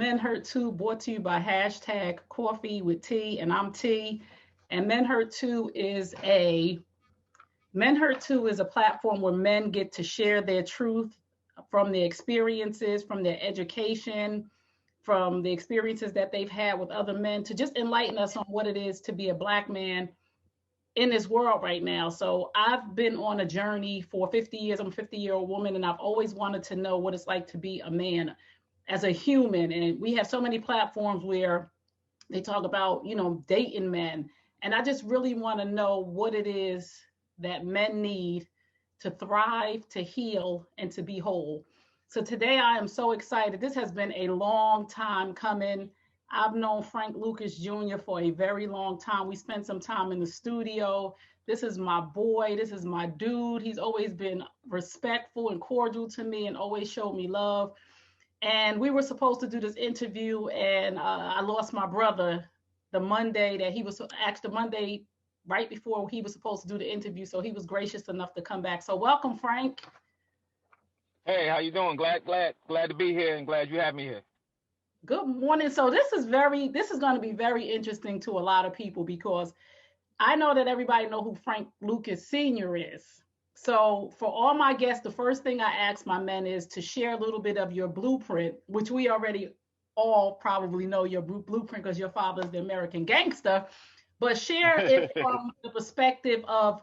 Men Hurt Too, brought to you by hashtag Coffee with T, and I'm T. And Men Hurt Too is a platform where men get to share their truth from their experiences, from their education, from the experiences that they've had with other men, to just enlighten us on what it is to be a black man in this world right now. So I've been on a journey for 50 years. I'm a 50-year-old woman, and I've always wanted to know what it's like to be a man as a human. And we have so many platforms where they talk about, dating men. And I just really want to know what it is that men need to thrive, to heal, and to be whole. So today I am so excited. This has been a long time coming. I've known Frank Lucas Jr. for a very long time. We spent some time in the studio. This is my boy. This is my dude. He's always been respectful and cordial to me and always showed me love. And we were supposed to do this interview, and I lost my brother the Monday that he was actually the Monday right before he was supposed to do the interview. So he was gracious enough to come back. So welcome, Frank. Hey, how you doing? Glad to be here, and glad you have me here. Good morning. So this is going to be very interesting to a lot of people because I know that everybody know who Frank Lucas Sr. is. So for all my guests, the first thing I ask my men is to share a little bit of your blueprint, which we already all probably know your blueprint because your father's the American gangster, but share it from the perspective of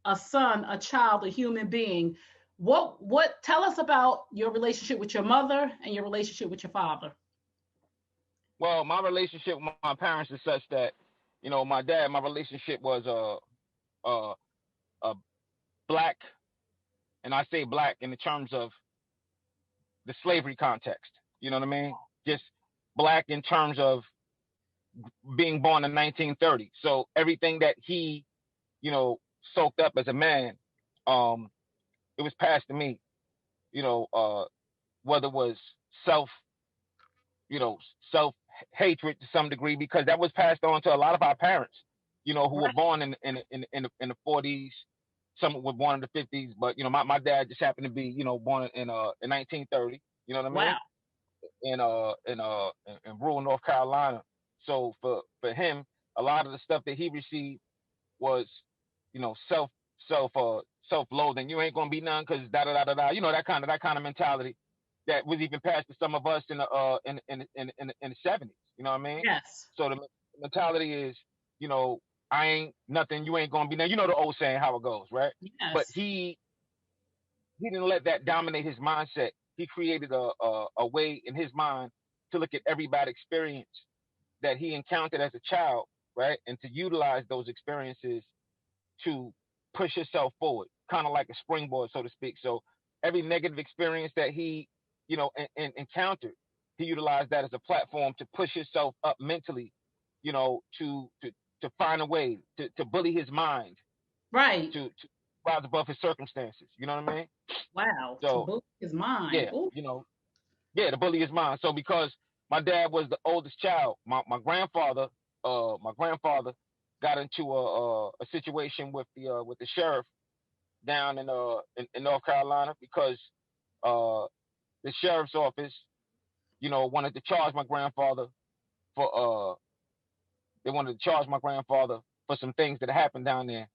a son, a child, a human being. What tell us about your relationship with your mother and your relationship with your father? Well, my relationship with my parents is such that, my dad, my relationship was a black, and I say black in the terms of the slavery context. You know what I mean? Just black in terms of being born in 1930. So everything that he, soaked up as a man, it was passed to me. You know, whether it was self, self hatred to some degree, because that was passed on to a lot of our parents, who were Right. born in the 40s. Some were born in the 50s, but my dad just happened to be born in 1930. You know what I mean? Wow. In rural North Carolina. So for him, a lot of the stuff that he received was, self self self loathing. You ain't gonna be none because da da da da da. That kind of mentality that was even passed to some of us in the 70s. You know what I mean? Yes. So the mentality is, you know, I ain't nothing. You ain't gonna be nothing. You know the old saying how it goes, right? But Yes. he didn't let that dominate his mindset. He created a way in his mind to look at every bad experience that he encountered as a child, right, and to utilize those experiences to push himself forward, kind of like a springboard, so to speak. So every negative experience that he, encountered, he utilized that as a platform to push himself up mentally, to find a way to bully his mind, Right. to rise above his circumstances. You know what I mean? Wow. To So boot his mind. yeah, Ooh. yeah, to bully his mind. So because my dad was the oldest child, my grandfather got into a situation with the sheriff down in North Carolina because uh the sheriff's office, wanted to charge my grandfather for they wanted to charge my grandfather for some things that happened down there.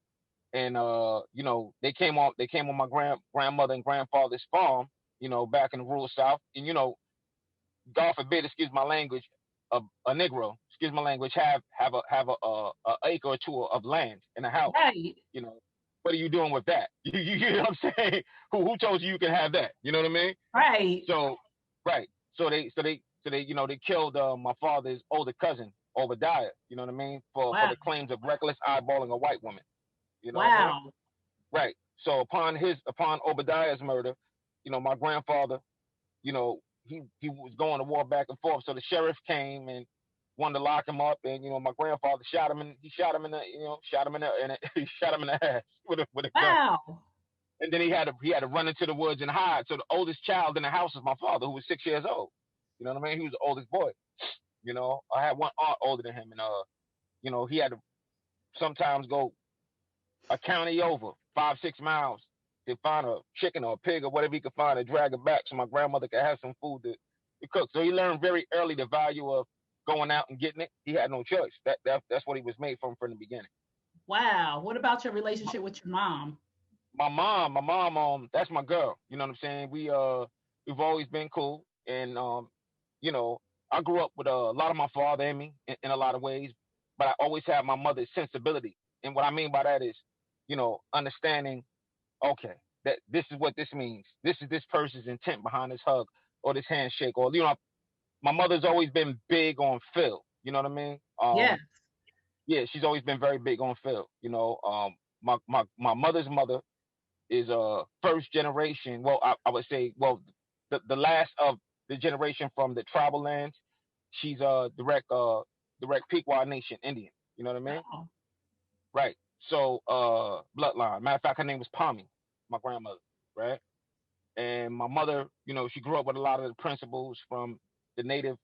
And they came on my grandmother and grandfather's farm, back in the rural South. And God forbid, excuse my language, a Negro, excuse my language, have a acre or two of land in a house. Right. You know, what are you doing with that? You know what I'm saying? Who told you can have that? You know what I mean? Right. So, right. So they killed my father's older cousin Obadiah. You know what I mean? For Wow. the claims of reckless eyeballing a white woman. You know what I mean? Wow. Right. So upon Obadiah's murder, my grandfather, he was going to war back and forth. So the sheriff came and wanted to lock him up, and my grandfather shot him, and he shot him in the, he shot him in the ass with a gun. Wow. And then he had to run into the woods and hide. So the oldest child in the house was my father, who was 6 years old. You know what I mean? He was the oldest boy. I had one aunt older than him, and he had to sometimes go a county over 5 6 miles to find a chicken or a pig or whatever he could find and drag it back so my grandmother could have some food to cook. So he learned very early the value of going out and getting it. He had no choice. That's what he was made from the beginning. Wow. What about your relationship with your mom? That's my girl. You know what I'm saying? We've always been cool, and you know, I grew up with a lot of my father in me in a lot of ways, but I always had my mother's sensibility. And what I mean by that is, understanding, okay, that this is what this means. This is this person's intent behind this hug or this handshake, or my mother's always been big on Phil. You know what I mean? Yes. Yeah, she's always been very big on Phil. My mother's mother is first generation. Well, I would say, well, the last of the generation from the tribal lands. She's direct Pequot Nation Indian. You know what I mean? Oh, Right. So bloodline. Matter of fact, her name was Pommy, my grandmother. Right. And my mother, she grew up with a lot of the principles from the native,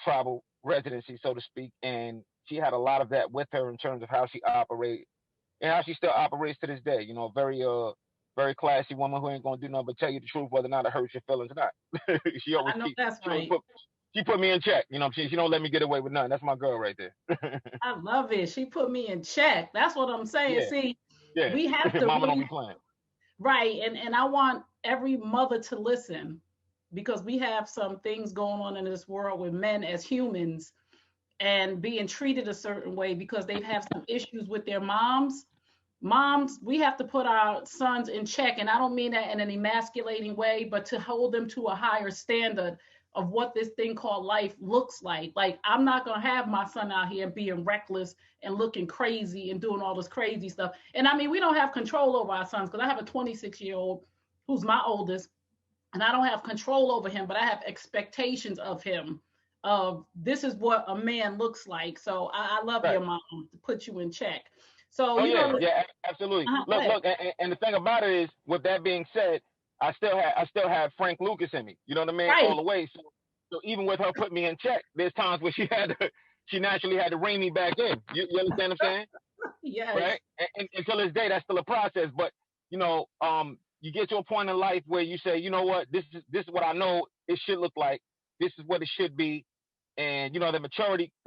tribal residency, so to speak, and she had a lot of that with her in terms of how she operated and how she still operates to this day. Very classy woman who ain't gonna do nothing but tell you the truth, whether or not it hurts your feelings or not. she always I know keep, that's she always right. put, she put me in check. You know what I'm saying? She don't let me get away with nothing. That's my girl right there. I love it. She put me in check. That's what I'm saying. Yeah, See, yeah. we have to Mama don't really be playing. right, and I want every mother to listen because we have some things going on in this world with men as humans and being treated a certain way because they have some issues with their moms. Moms, we have to put our sons in check, and I don't mean that in an emasculating way, but to hold them to a higher standard of what this thing called life looks like. Like, I'm not going to have my son out here being reckless and looking crazy and doing all this crazy stuff. And I mean, we don't have control over our sons because I have a 26-year-old who's my oldest, and I don't have control over him, but I have expectations of him. Of this is what a man looks like. So I love Right. your mom to put you in check. So Oh you yeah, know, yeah, absolutely. go ahead. Look, and the thing about it is, with that being said, I still had Frank Lucas in me. You know what I mean? All Right. the way. So even with her putting me in check, there's times where she naturally had to rein me back in. You understand what I'm saying? Yes. Right? And until this day, that's still a process. But you get to a point in life where you say, you know what, this is what I know it should look like. This is what it should be, and the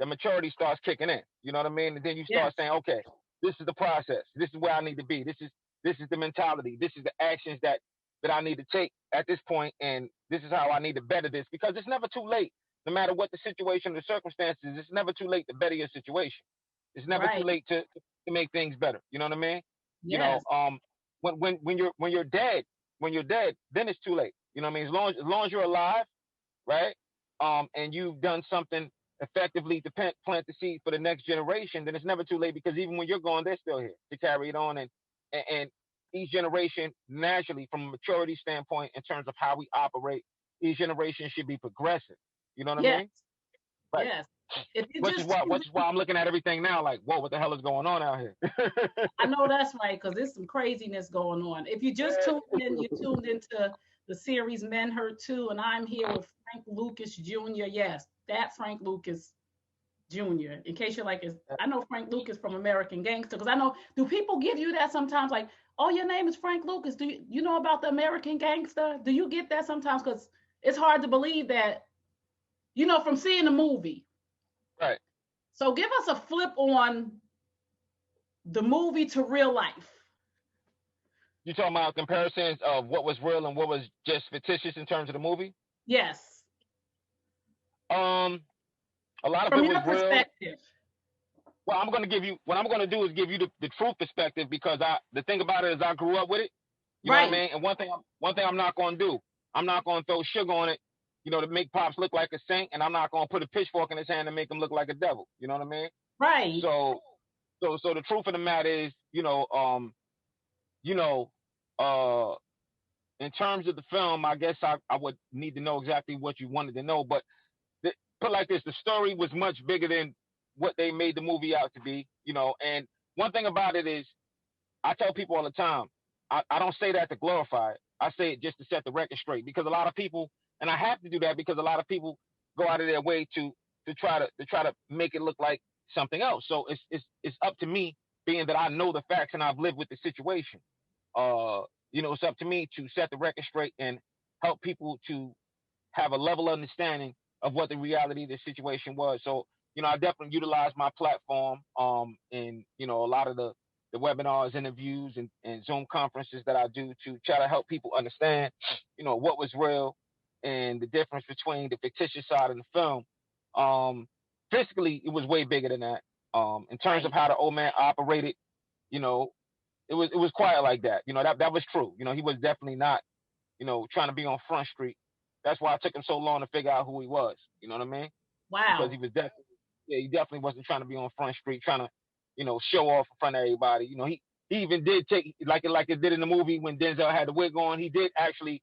maturity starts kicking in. You know what I mean? And then you Yes. start saying, okay, this is the process. This is where I need to be. This is the mentality. This is the actions that I need to take at this point, and this is how I need to better this because it's never too late. No matter what the situation or the circumstances, it's never too late to better your situation. It's never too Right. late to make things better. You know what I mean? You know, Yes. when you're dead, then it's too late. You know what I mean? As long as you're alive, right? And you've done something effectively to plant the seed for the next generation, then it's never too late because even when you're gone, they're still here to carry it on. And each generation, naturally, from a maturity standpoint, in terms of how we operate, each generation should be progressive. You know what I Yes. mean? Right. Yes. If you Which is just why, tune which is why I'm looking at everything now like, whoa, what the hell is going on out here? I know that's right, because there's some craziness going on. If you just tuned in, you tuned into the series Men Hurt Too, and I'm here with Frank Lucas Jr. Yes, that Frank Lucas Jr. In case you're like, I know Frank Lucas from American Gangster, because I know, do people give you that sometimes? Like, oh, your name is Frank Lucas. Do you know about the American Gangster? Do you get that sometimes? Because it's hard to believe that, from seeing the movie. Right. So give us a flip on the movie to real life. You talking about comparisons of what was real and what was just fictitious in terms of the movie? Yes, Um, a lot of from it your was real. perspective. Well, what I'm gonna do is give you the true perspective because the thing about it is I grew up with it. You know what I Right. mean? And one thing I'm not gonna do, I'm not gonna throw sugar on it, to make Pops look like a saint, and I'm not gonna put a pitchfork in his hand and make him look like a devil. You know what I mean? Right. So, so the truth of the matter is, you know, uh, in terms of the film, I guess I would need to know exactly what you wanted to know, but put like this, the story was much bigger than what they made the movie out to be, and one thing about it is I tell people all the time, I don't say that to glorify it. I say it just to set the record straight because a lot of people, and I have to do that because a lot of people go out of their way to try to make it look like something else. So it's up to me, being that I know the facts and I've lived with the situation. Uh, it's up to me to set the record straight and help people to have a level of understanding of what the reality of the situation was. So, I definitely utilized my platform, in, a lot of the webinars, interviews, and Zoom conferences that I do to try to help people understand, what was real and the difference between the fictitious side and the film. Physically, it was way bigger than that. In terms of Right. how the old man operated, you know, it was quiet like that. That was true. He was definitely not, trying to be on Front Street. That's why it took him so long to figure out who he was. You know what I mean? Because he Wow. was definitely, yeah, he definitely wasn't trying to be on Front Street, trying to, show off in front of everybody. He even did take like it did in the movie when Denzel had the wig on. He did actually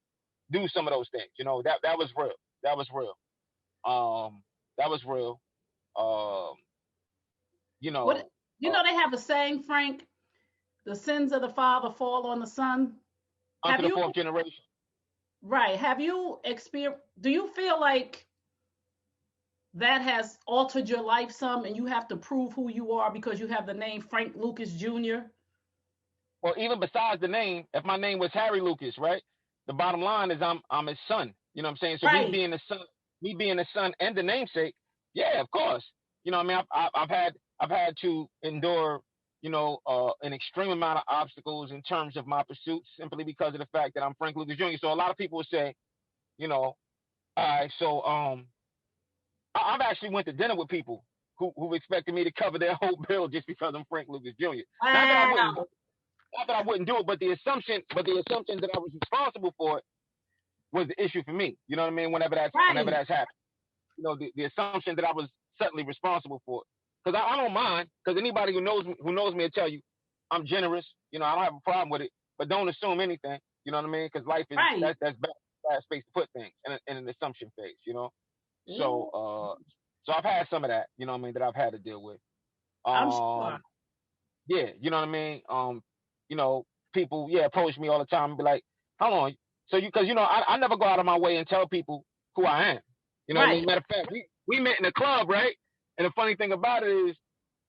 do some of those things. That was real. That was real. That was real. Um, you What know, they have a saying, Frank, the sins of the father fall on the son. unto Have the you fourth generation. right? Have you experienced do you feel like that has altered your life some and you have to prove who you are because you have the name Frank Lucas Jr.? Well, even besides the name, if my name was Harry Lucas, right? The bottom line is I'm his son. You know what I'm saying? So Right. me being the son and the namesake, yeah, of course. I mean, I've had to endure, an extreme amount of obstacles in terms of my pursuits simply because of the fact that I'm Frank Lucas Jr. So a lot of people would say, you know, all right, so I've actually went to dinner with people who expected me to cover their whole bill just because I'm Frank Lucas Jr. Not that I wouldn't Wow. not that I wouldn't do it, but the assumption that I was responsible for it was the issue for me. You know what I mean? Whenever Right. that's happened, the assumption that I was certainly responsible for it. Because I don't mind. Because anybody who knows me will tell you I'm generous. I don't have a problem with it. But don't assume anything. You know what I mean? Because life is Right. that's bad space to put things in an assumption phase. So Ooh, so I've had some of that. You know what I mean? That I've had to deal with. I'm sure. Um, yeah, you know what I mean. You know, people, yeah, approach me all the time and be like, "Hold on." So because I never go out of my way and tell people who I am. You know what I mean? Right. Matter of fact, we met in a club, right? And the funny thing about it is,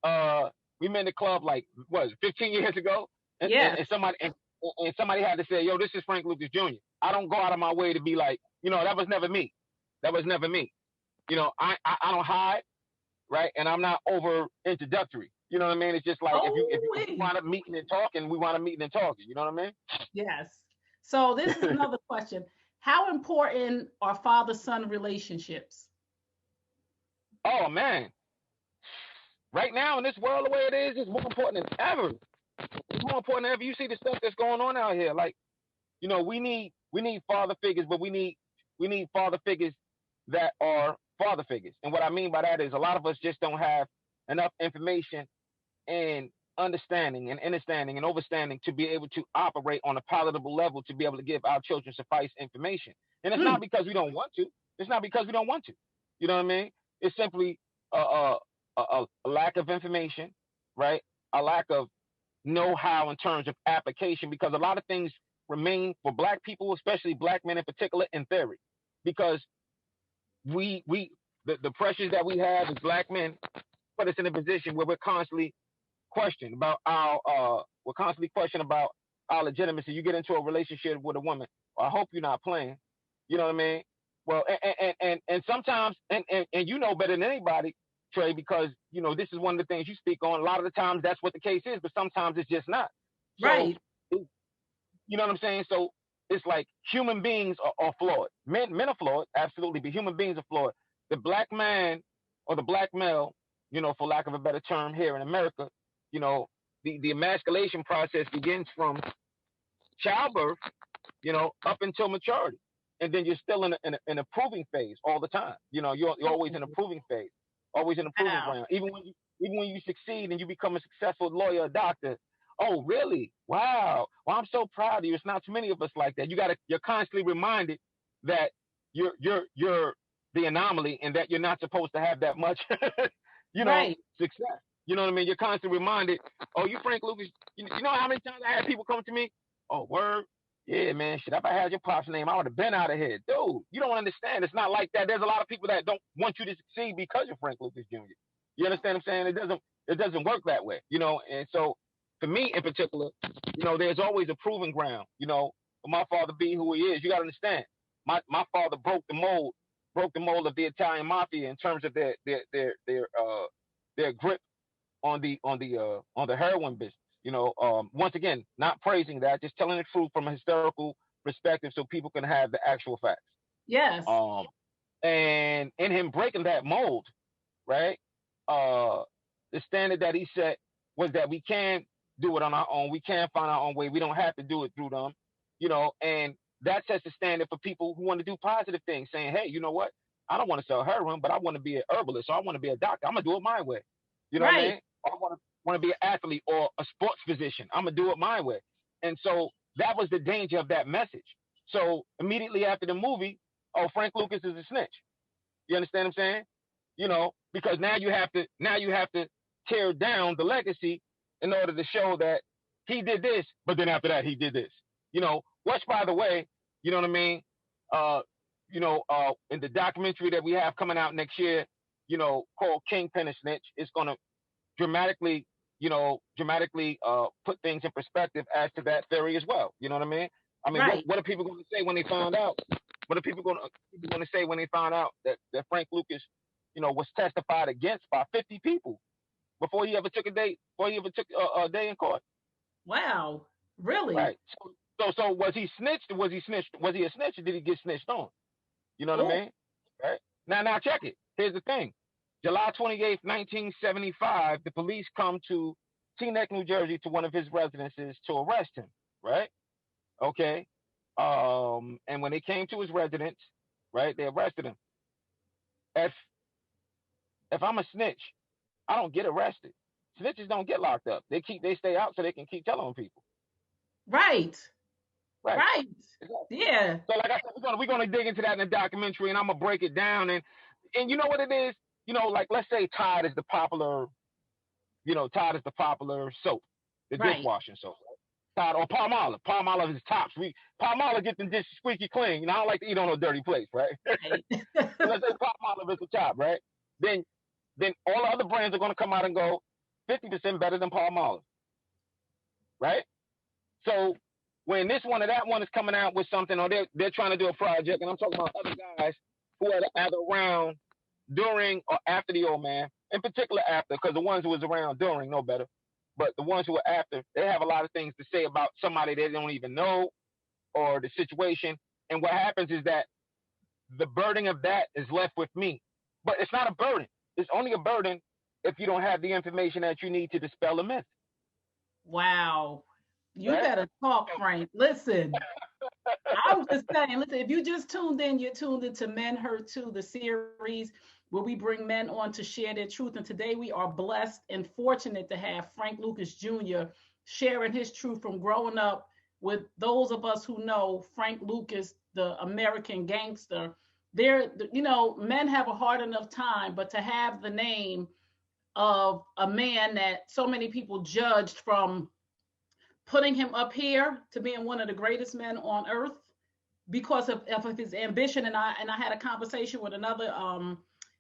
uh, we met in the club like what, 15 years ago, and, and, Yes. and somebody and somebody had to say, "Yo, this is Frank Lucas Jr." I don't go out of my way to be like, that was never me. That was never me. I don't hide, right? And I'm not over introductory. You know what I mean? It's just like if you Oh, wind up meeting and talking, we wind up meeting and talking. You know what I mean? yes. So this is another question. How important are father-son relationships? Oh man, right now in this world the way it is, it's more important than ever. It's more important than ever. You see the stuff that's going on out here. Like, we need father figures, but we need father figures that are father figures. And what I mean by that is a lot of us just don't have enough information and understanding and overstanding to be able to operate on a palatable level to be able to give our children suffice information. And it's not Mm, because we don't want to. It's not because we don't want to. You know what I mean? It's simply a lack of information, right? A lack of know-how in terms of application, because a lot of things remain for black people, especially black men in particular, in theory, because the pressures that we have as black men put us in a position where we're constantly questioned about our legitimacy. You get into a relationship with a woman, I hope you're not playing. You know what I mean? Well, and sometimes, and you know better than anybody, Trey, because this is one of the things you speak on. A lot of the times that's what the case is, but sometimes it's just not. So, right. you know what I'm saying? So it's like human beings are flawed. Men are flawed, absolutely, but human beings are flawed. The black man or the black male, for lack of a better term here in America, you know, the emasculation process begins from childbirth, up until maturity. And then you're still in a proving phase all the time. You're always in a proving phase, always in a proving Wow. ground. Even when you succeed and you become a successful lawyer or doctor, oh really? Wow. Well, I'm so proud of you. It's not too many of us like that. You're constantly reminded that you're the anomaly and that you're not supposed to have that much, Right. success. You know what I mean? You're constantly reminded, oh, you Frank Lucas. You know how many times I had people come to me? Oh, word. Yeah, man, shit. If I had your pop's name, I would have been out of here. Dude, you don't understand. It's not like that. There's a lot of people that don't want you to succeed because you're Frank Lucas Jr. You understand what I'm saying? It doesn't work that way, And so for me in particular, there's always a proving ground, for my father being who he is. You gotta understand. my father broke the mold of the Italian mafia in terms of their grip on the heroin business. Once again, not praising that, just telling the truth from a historical perspective so people can have the actual facts. Yes. Um, and in him breaking that mold, right? Uh, the standard that he set was that we can do it on our own. We can find our own way. We don't have to do it through them, and that sets the standard for people who want to do positive things, saying, hey, you know what? I don't want to sell heroin, but I want to be an herbalist, or I want to be a doctor. I'm gonna do it my way. You know what I Right. mean? Or I want to be an athlete or a sports physician. I'm gonna do it my way. And so that was the danger of that message. So immediately after the movie, oh, Frank Lucas is a snitch. You understand what I'm saying? Because now you have to tear down the legacy in order to show that he did this, but then after that he did this. Which by the way, you know what I mean? In the documentary that we have coming out next year, called Kingpin and Snitch, it's gonna dramatically, put things in perspective as to that theory as well. You know what I mean? I mean, Right. what are people going to say when they find out? What are people going to say when they find out that Frank Lucas, was testified against by 50 people before he ever took a date, before he ever took a day in court? Wow. Really? Right. So was he snitched? Or was he snitched? Was he a snitch, or did he get snitched on? You know what I Oh, mean? Right. Now check it. Here's the thing. July 28th, 1975, the police come to Teaneck, New Jersey, to one of his residences to arrest him. Right. Okay. And when they came to his residence, right, they arrested him. If I'm a snitch, I don't get arrested. Snitches don't get locked up. They stay out so they can keep telling on people. right. Right. Right. Exactly. Yeah. So like I said, we're gonna dig into that in the documentary, and I'm gonna break it down. And you know what it is? Like let's say Tide is the popular soap, the Right. dishwashing soap. Tide or Palmolive. Palmolive is tops. Palmolive gets the dish squeaky clean. I don't like to eat on a dirty place, right? Right. So let's say Palmolive is the top, right? Then all the other brands are gonna come out and go 50% better than Palmolive, right? So when this one or that one is coming out with something, or they're trying to do a project, and I'm talking about other guys who are either around during or after the old man, in particular after, because the ones who was around during know better, but the ones who are after, they have a lot of things to say about somebody they don't even know or the situation. And what happens is that the burden of that is left with me. But it's not a burden. It's only a burden if you don't have the information that you need to dispel a myth. Wow. You Right? better talk, Frank. Listen, I'm just saying, listen, if you just tuned in, you're tuned into Men Hurt Too, the series where we bring men on to share their truth. And today we are blessed and fortunate to have Frank Lucas Jr. sharing his truth from growing up with those of us who know Frank Lucas, the American gangster. Men have a hard enough time, but to have the name of a man that so many people judged from putting him up here to being one of the greatest men on earth because of his ambition. And I had a conversation with another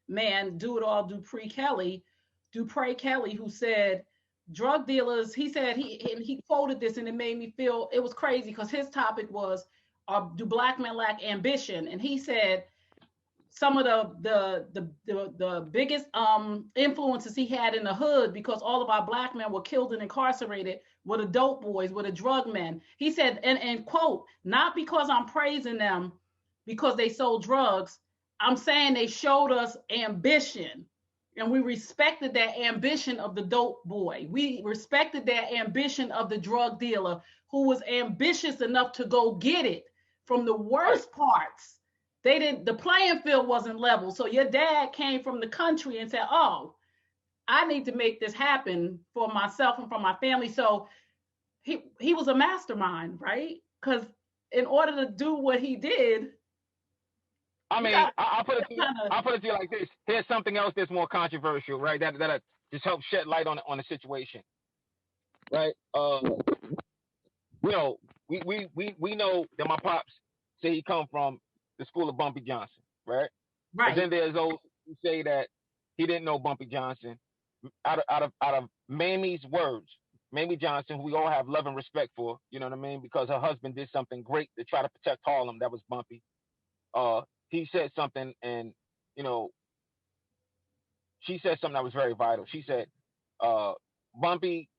man, Do It All Dupre Kelly, who said drug dealers. He said he quoted this, and it made me feel it was crazy because his topic was, do black men lack ambition? And he said some of the biggest influences he had in the hood, because all of our black men were killed and incarcerated, were the dope boys, were the drug men. He said, and quote, not because I'm praising them because they sold drugs, I'm saying they showed us ambition, and we respected that ambition of the dope boy. We respected that ambition of the drug dealer who was ambitious enough to go get it from the worst parts. The playing field wasn't level. So your dad came from the country and said, oh, I need to make this happen for myself and for my family. So he was a mastermind, right? Because in order to do what he did, I mean, I'll put it to you like this. Here's something else that's more controversial, right? That just helps shed light on the situation, right? We know that my pops say he come from the school of Bumpy Johnson, right? right. But then there's those who say that he didn't know Bumpy Johnson. Out of Mamie's words, Mamie Johnson, who we all have love and respect for, you know what I mean? Because her husband did something great to try to protect Harlem. That was Bumpy. he said something, and you know, she said something that was very vital. She said, uh, Bumpy,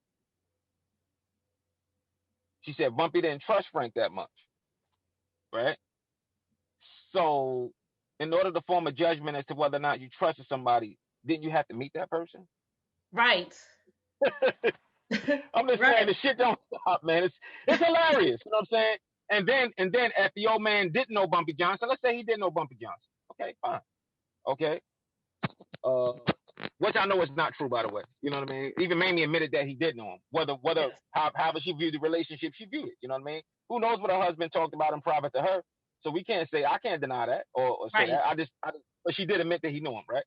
she said Bumpy didn't trust Frank that much, right? So, in order to form a judgment as to whether or not you trusted somebody, didn't you have to meet that person? Right. I'm just saying Right. the shit don't stop, man. It's hilarious. You know what I'm saying? And then if the old man didn't know Bumpy Johnson, let's say he didn't know Bumpy Johnson. Okay, fine. Okay. Uh, which I know is not true, by the way. You know what I mean? Even Mamie admitted that he did know him. Whether Yes. however she viewed the relationship, she viewed it. You know what I mean? Who knows what her husband talked about in private to her? So we can't say I can't deny that or say Right. that. But she did admit that he knew him, right?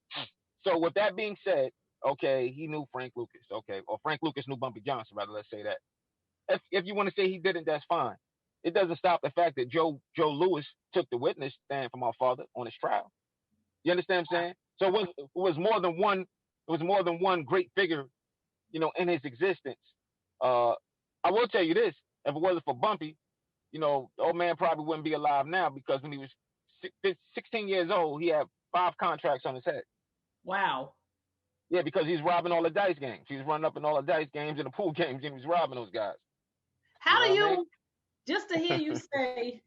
So with that being said, okay, he knew Frank Lucas, okay, or Frank Lucas knew Bumpy Johnson, rather. Let's say that. If you want to say he didn't, that's fine. It doesn't stop the fact that Joe Lewis took the witness stand for my father on his trial. You understand what I'm saying? So it was more than one. It was more than one great figure, in his existence. Uh, I will tell you this: if it wasn't for Bumpy, the old man probably wouldn't be alive now because when he was 16 years old, he had 5 contracts on his head. Wow. Yeah, because he's robbing all the dice games. He's running up in all the dice games and the pool games, and he's robbing those guys. You How know do what I mean? you, just to hear you say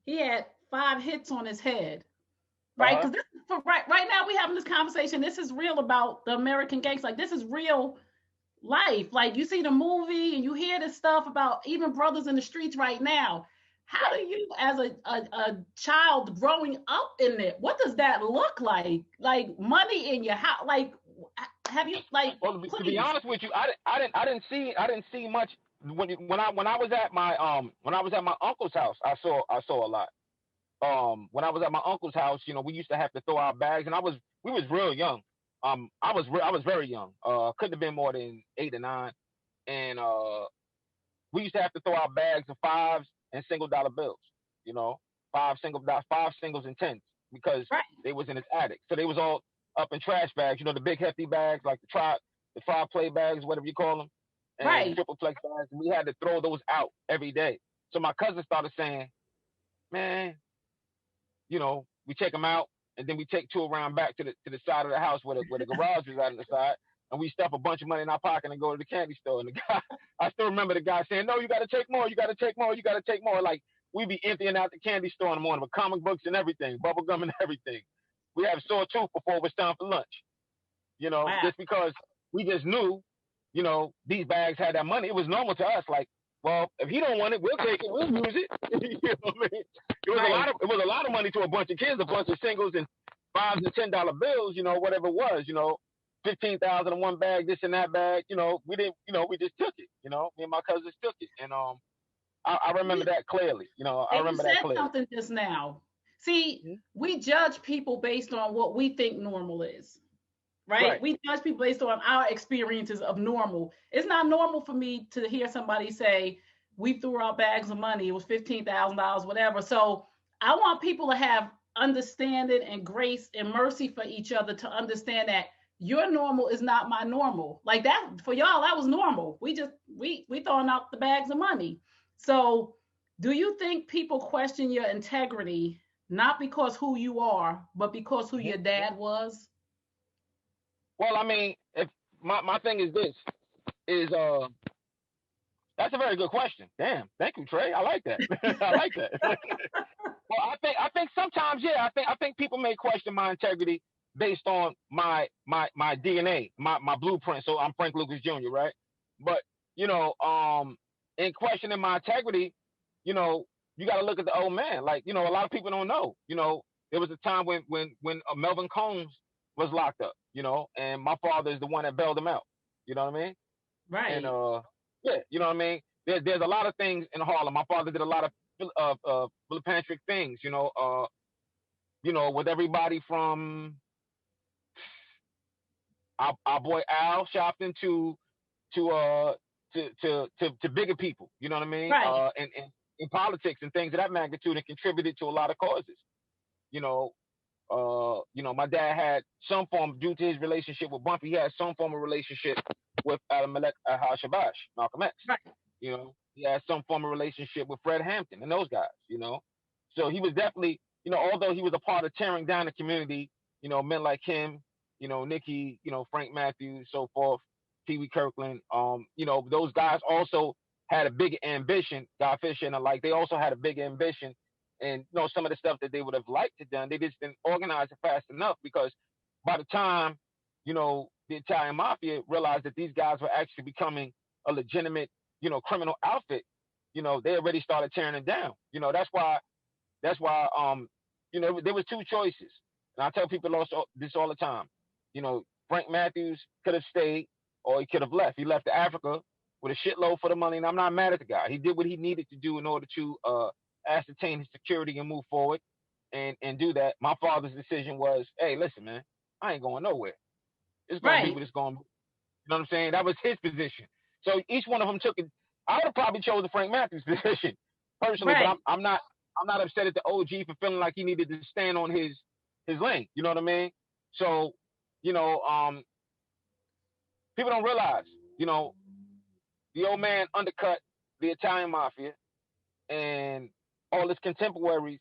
he had 5 hits on his head, right? Uh huh. Because this for right now we having this conversation. This is real about the American gangs. Like this is real life. Like you see the movie and you hear this stuff about even brothers in the streets right now. How Right. do you, as a child growing up in it, what does that look like? Like money in your house? Like have you like Well, to be please? honest with you, I didn't see much when I was at my uncle's house. I saw a lot. When I was at my uncle's house, we used to have to throw our bags, and we was real young. I was very young. Couldn't have been more than 8 or 9, and we used to have to throw our bags of fives and single-dollar bills. You know, five singles and tens because Right, they was in his attic. So they was all up in trash bags. The big hefty bags like the tri play bags, whatever you call them, and the right. triple flex bags. And we had to throw those out every day. So my cousin started saying, "Man, we take them out, and then we take 2 around back to the side of the house where the garage was out on the side, and we stuff a bunch of money in our pocket and go to the candy store." And the guy, I still remember the guy saying, "No, you got to take more. You got to take more. You got to take more." Like we be emptying out the candy store in the morning with comic books and everything, bubble gum and everything. We have sore tooth before it was time for lunch. Wow. Just because we just knew, these bags had that money. It was normal to us. Like, well, if he don't want it, we'll take it. We'll use it. You know what I mean? Right. It was a lot of money to a bunch of kids, a bunch of singles and fives and $10 bills. Whatever it was. 15,000 in one bag, this and that bag. We didn't. We just took it. Me and my cousins took it, and I remember that clearly. I And you remember that said clearly. something just now. See, Mhm. we judge people based on what we think normal is, right? Right. We judge people based on our experiences of normal. It's not normal for me to hear somebody say, we threw out bags of money, it was $15,000, whatever. So I want people to have understanding and grace and mercy for each other to understand that your normal is not my normal. Like that for y'all, that was normal. We throwing out the bags of money. So do you think people question your integrity not because who you are, but because who Mhm. your dad was? Well, I mean, if my thing is this is that's a very good question. Damn, thank you, Trey. I like that. I like that. Well, I think sometimes, yeah, I think people may question my integrity based on my DNA, my blueprint. So I'm Frank Lucas Jr., right? But in questioning my integrity, you know, you got to look at the old man. Like, a lot of people don't know. There was a time when Melvin Combs was locked up. And my father is the one that bailed him out. You know what I mean? And Right. yeah, you know what I mean. There's a lot of things in Harlem. My father did a lot of philanthropic things. With everybody from our boy Al Sharpton to bigger people. You know what I mean? Right. And in politics and things of that magnitude, and contributed to a lot of causes. You know, my dad had some form, due to his relationship with Bumpy, he had some form of relationship with Malek Shabash, Malcolm X. Right. He had some form of relationship with Fred Hampton and those guys. So he was definitely although he was a part of tearing down the community, men like him, Nikki, Frank Matthews, so forth, Pee Wee Kirkland, those guys also had a big ambition, Guy Fisher and the like, they also had a big ambition. And, some of the stuff that they would have liked to done, they just didn't organize it fast enough because by the time, the Italian mafia realized that these guys were actually becoming a legitimate, criminal outfit, they already started tearing it down. That's why there was two choices. And I tell people also this all the time. Frank Matthews could have stayed or he could have left. He left to Africa with a shitload for the money, and I'm not mad at the guy. He did what he needed to do in order to ascertain his security and move forward and do that. My father's decision was, hey, listen, man, I ain't going nowhere. It's gonna be Right. what it's gonna be. You know what I'm saying? That was his position. So each one of them took it. I would have probably chosen Frank Matthews' position personally, but Right. I'm not upset at the OG for feeling like he needed to stand on his lane. You know what I mean? So, you know, um, people don't realize, you know, the old man undercut the Italian mafia, and all his contemporaries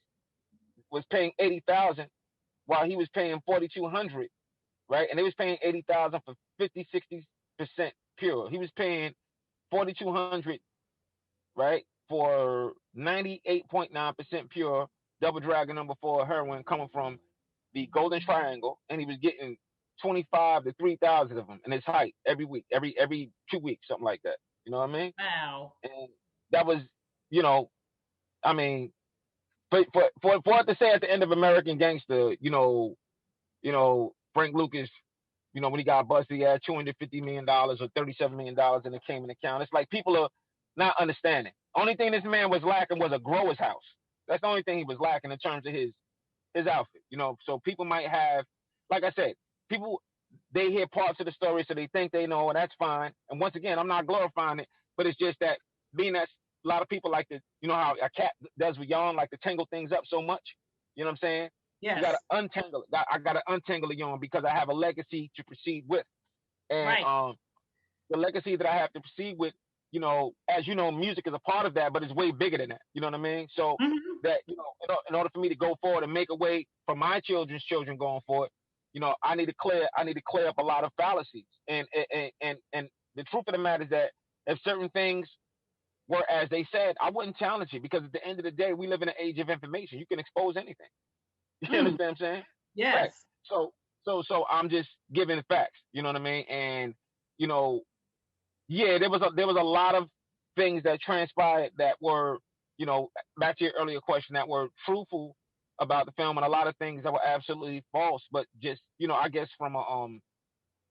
was paying 80,000 while he was paying 4,200, right? And they was paying 80,000 for 50, 60% pure. He was paying 4,200, right, for 98.9% pure double dragon number 4 heroin coming from the Golden Triangle, and he was getting 25 to 3,000 of them in his height every week, every 2 weeks, something like that. You know what I mean? Wow. And that was, you know, I mean, for it to say at the end of American Gangster, Frank Lucas, when he got busted, he had $250 million or $37 million in the Cayman account. It's like people are not understanding. Only thing this man was lacking was a grower's house. That's the only thing he was lacking in terms of his outfit. So people might have, like I said, people they hear parts of the story, so they think they know, and that's fine. And once again, I'm not glorifying it, but it's just that being that a lot of people like to, how a cat does with yarn, like to tangle things up so much. You know what I'm saying? You got to Yes. untangle it. I got to untangle the yarn because I have a legacy to proceed with, and Right. the legacy that I have to proceed with, as you know, music is a part of that, but it's way bigger than that. You know what I mean? So Hmm. that in order for me to go forward and make a way for my children's children going forward, I need to clear up a lot of fallacies. And the truth of the matter is that if certain things were as they said, I wouldn't challenge it because at the end of the day, we live in an age of information. You can expose anything. You Mm. understand what I'm saying? Right. Yes. So I'm just giving facts. You know what I mean? And you know, yeah, there was a lot of things that transpired that were, back to your earlier question, that were truthful about the film, and a lot of things that were absolutely false. But just, I guess from a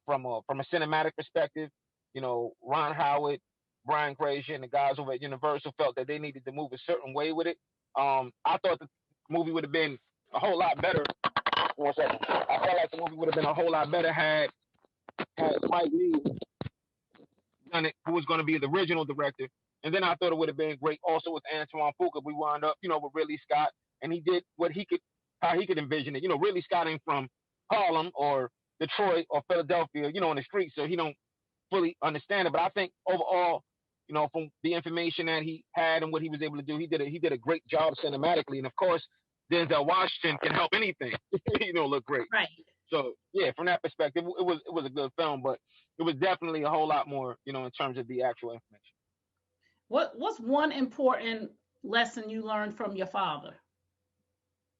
cinematic perspective, Ron Howard, Brian Grazer, and the guys over at Universal felt that they needed to move a certain way with it. I thought the movie would have been a whole lot better. One second. I felt like the movie would have been a whole lot better had Mike Lee done it, who was going to be the original director. And then I thought it would have been great also with Antoine Fuqua. We wound up, with Ridley Scott, and he did what he could, how he could envision it. Ridley Scott ain't from Harlem or Detroit or Philadelphia, in the streets, so he don't fully understand it. But I think overall, from the information that he had and what he was able to do, he did a great job cinematically. And of course, Denzel Washington can help anything, look great. Right. So yeah, from that perspective, it was a good film, but it was definitely a whole lot more, in terms of the actual information. What's one important lesson you learned from your father?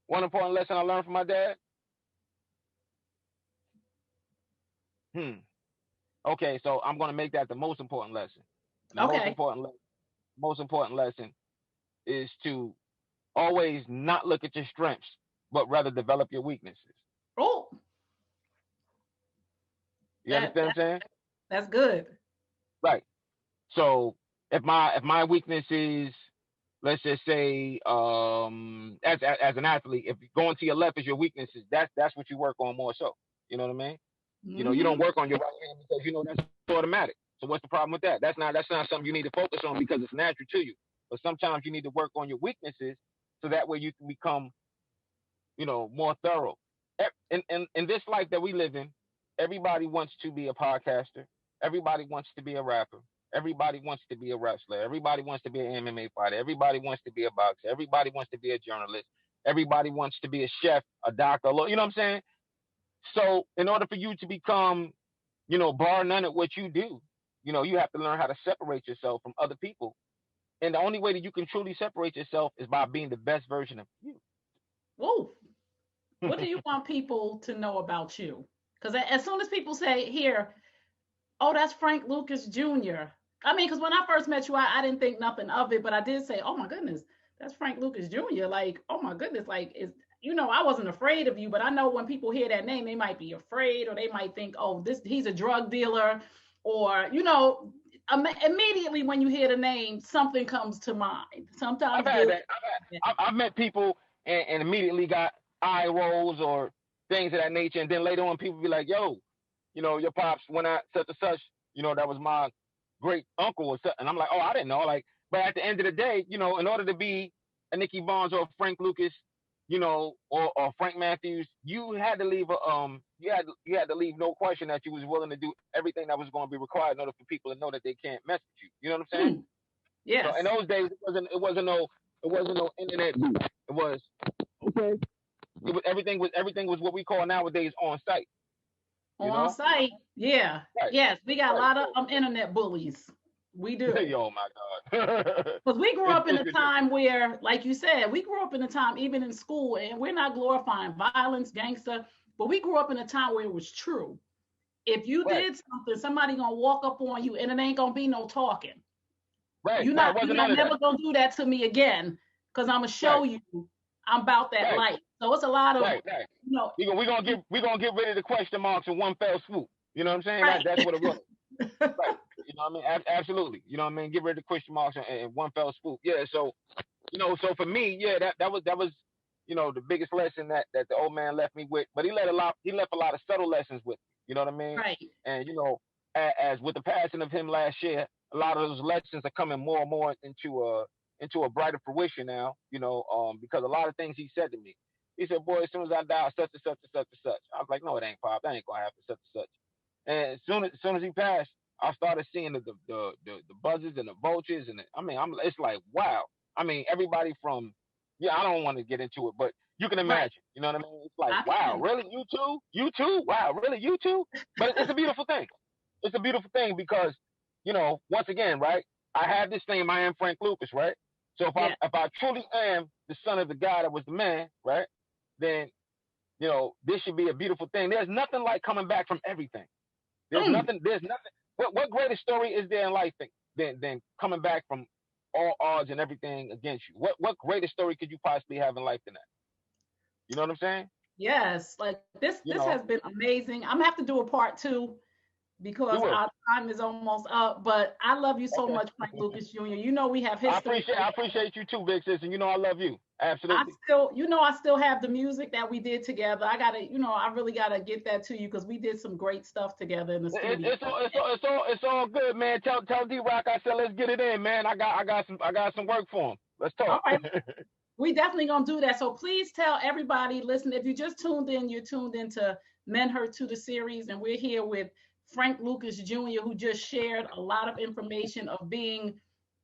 One important lesson I learned from my dad. Hmm. Okay, so I'm gonna make that the most important lesson. And the Okay. most important lesson is to always not look at your strengths, but rather develop your weaknesses. Oh, You that, understand what that I'm saying? that's good. Right. So if my weakness is, let's just say, as an athlete, if going to your left is your weaknesses, that's what you work on more so. You know what I mean? You don't Hmm. work on your right hand because that's automatic. So what's the problem with that? That's not something you need to focus on because it's natural to you. But sometimes you need to work on your weaknesses so that way you can become, more thorough. In this life that we live in, everybody wants to be a podcaster. Everybody wants to be a rapper. Everybody wants to be a wrestler. Everybody wants to be an MMA fighter. Everybody wants to be a boxer. Everybody wants to be a journalist. Everybody wants to be a chef, a doctor, you know what I'm saying? So in order for you to become, bar none at what you do, you have to learn how to separate yourself from other people. And the only way that you can truly separate yourself is by being the best version of you. Whoa. What do you want people to know about you? Because as soon as people say here, oh, that's Frank Lucas Jr. I mean, because when I first met you, I didn't think nothing of it, but I did say, oh my goodness, that's Frank Lucas Jr. Like, oh my goodness, like, I wasn't afraid of you, but I know when people hear that name, they might be afraid, or they might think, oh, he's a drug dealer, or immediately when you hear the name, something comes to mind. I've Sometimes had good. that. I've met people and immediately got eye rolls or things of that nature, and then later on, people be like, "Yo, your pops went out such and such. That was my great uncle or something." And I'm like, "Oh, I didn't know." Like, but at the end of the day, in order to be a Nicky Barnes or a Frank Lucas, or Frank Matthews, you had to leave you had to leave no question that you was willing to do everything that was going to be required in order for people to know that they can't mess with you. You know what I'm saying? Mm, So in yes. those days, it wasn't no internet. It was okay. Everything was what we call nowadays on site. You On know, site, yeah. right, Yes, we got a right. lot of internet bullies. We So, do. yo, my God, Because we grew it's, up in it's a ridiculous. time where, like you said, we grew up in a time, even in school, and we're not glorifying violence, gangster, but we grew up in a time where it was true. If you Right, did something, somebody gonna walk up on you, and it ain't gonna be no talking. right, You're right. not, It you're wasn't not none of that. never gonna do that to me again, because I'm gonna Right, show you I'm about that right, life. So it's a lot of, right. you know, We gonna get rid of the question marks in one fell swoop. You know what I'm saying? right. That's what it was. Right. You know what I mean? Absolutely. You know what I mean? Get rid of the question marks in one fell swoop. Yeah. So so for me, yeah, that was the biggest lesson that the old man left me with. But he left a lot of subtle lessons with me. You know what I mean? Right. And as with the passing of him last year, a lot of those lessons are coming more and more into a brighter fruition now. Because a lot of things he said to me. He said, "Boy, as soon as I die, such and such and such and such." I was like, "No, it ain't, Pop. That ain't gonna happen, such and such." And as soon as he passed, I started seeing the buzzes and the vultures, and it's like, wow. I mean, everybody from, yeah, I don't want to get into it, but you can Right. imagine. You know what I mean? It's like, I wow, can. really, you too, you too, wow, really, you too. But it's a beautiful thing. It's a beautiful thing because, once again, right? I have this name. I am Frank Lucas, right? So if I Yeah. if I truly am the son of the guy that was the man, right? Then this should be a beautiful thing. There's nothing like coming back from everything. There's Mm. nothing. There's nothing. What greater story is there in life than coming back from all odds and everything against you? What greater story could you possibly have in life than that? You know what I'm saying? Yes, like this You this know, has been amazing. I'm gonna have to do a part two you because will. our time is almost up. But I love you so Okay. much, Frank Lucas Jr. You know we have I history. appreciate I appreciate you too, big sis, and I love you. I Absolutely. still, I still have the music that we did together. I gotta, I really gotta get that to you because we did some great stuff together in the It, studio. it's all it's all it's all it's all good, man. Tell D Rock I said let's get it in, man. I got some work for him. Let's All talk. right, we definitely gonna do that. So please tell everybody, listen, if you just tuned in, you're tuned into Men Hurt to the series, and we're here with Frank Lucas Jr., who just shared a lot of information of being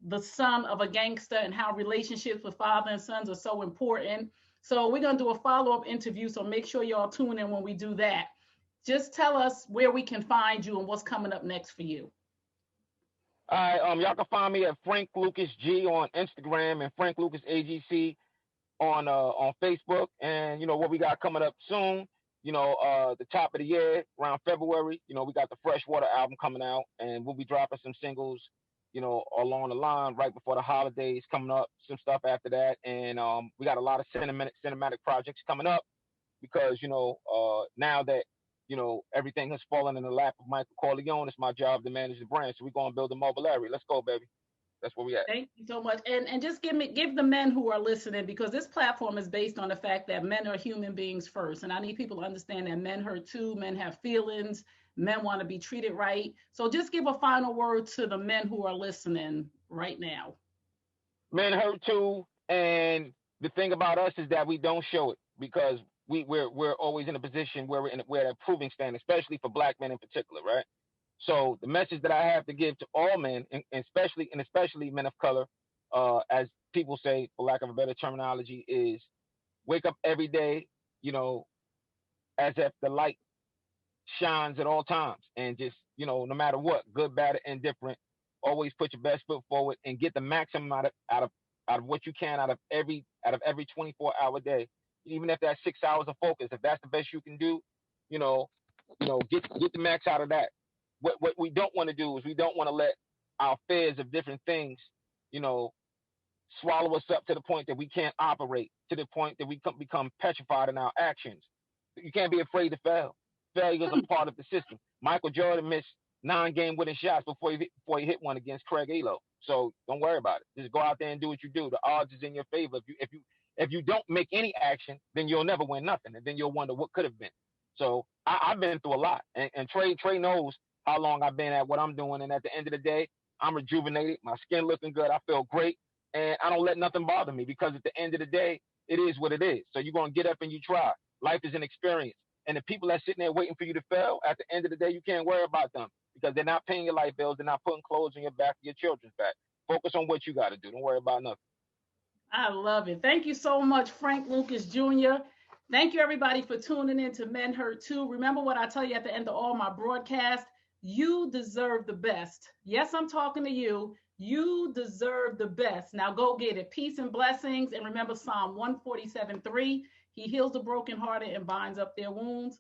the son of a gangster and how relationships with father and sons are so important. So we're gonna do a follow-up interview. So make sure y'all tune in when we do that. Just tell us where we can find you and what's coming up next for you. All right, y'all can find me at Frank Lucas G on Instagram and Frank Lucas AGC on Facebook, and what we got coming up soon. The top of the year around February. We got the Freshwater album coming out, and we'll be dropping some singles. Along the line right before the holidays coming up. Some stuff after that, and we got a lot of cinematic projects coming up because now that everything has fallen in the lap of Michael Corleone, it's my job to manage the brand. So we're gonna build a mobile area. Let's go, baby. That's where we at. Thank you so much. And just give the men who are listening, because this platform is based on the fact that men are human beings first. And I need people to understand that men hurt too, men have feelings, men want to be treated right. So just give a final word to the men who are listening right now. Men hurt too, and the thing about us is that we don't show it because we're always in a position where we're at a proving stand, especially for black men in particular, right? So the message that I have to give to all men, and especially men of color, as people say, for lack of a better terminology, is wake up every day, as if the light shines at all times, and just, no matter what, good, bad, or indifferent, always put your best foot forward and get the maximum out of what you can out of every 24-hour day. Even if that's 6 hours of focus, if that's the best you can do, you know, get the max out of that. What we don't want to do is we don't want to let our fears of different things, you know, swallow us up to the point that we can't operate, to the point that we become petrified in our actions. You can't be afraid to fail. Failure is a part of the system. Michael Jordan missed 9 game winning shots before he hit one against Craig Elo. So don't worry about it. Just go out there and do what you do. The odds is in your favor. If you don't make any action, then you'll never win nothing, and then you'll wonder what could have been. So I've been through a lot, and Trey knows how long I've been at what I'm doing. And at the end of the day, I'm rejuvenated. My skin looking good. I feel great, and I don't let nothing bother me, because at the end of the day, it is what it is. So you're gonna get up and you try. Life is an experience. And the people that's sitting there waiting for you to fail, at the end of the day, you can't worry about them, because they're not paying your light bills. They're not putting clothes on your back or your children's back. Focus on what you got to do. Don't worry about nothing. I love it. Thank you so much, Frank Lucas Jr. Thank you, everybody, for tuning in to Men Hurt Too. Remember what I tell you at the end of all my broadcasts. You deserve the best. Yes, I'm talking to you. You deserve the best. Now go get it. Peace and blessings. And remember Psalm 147:3. He heals the brokenhearted and binds up their wounds.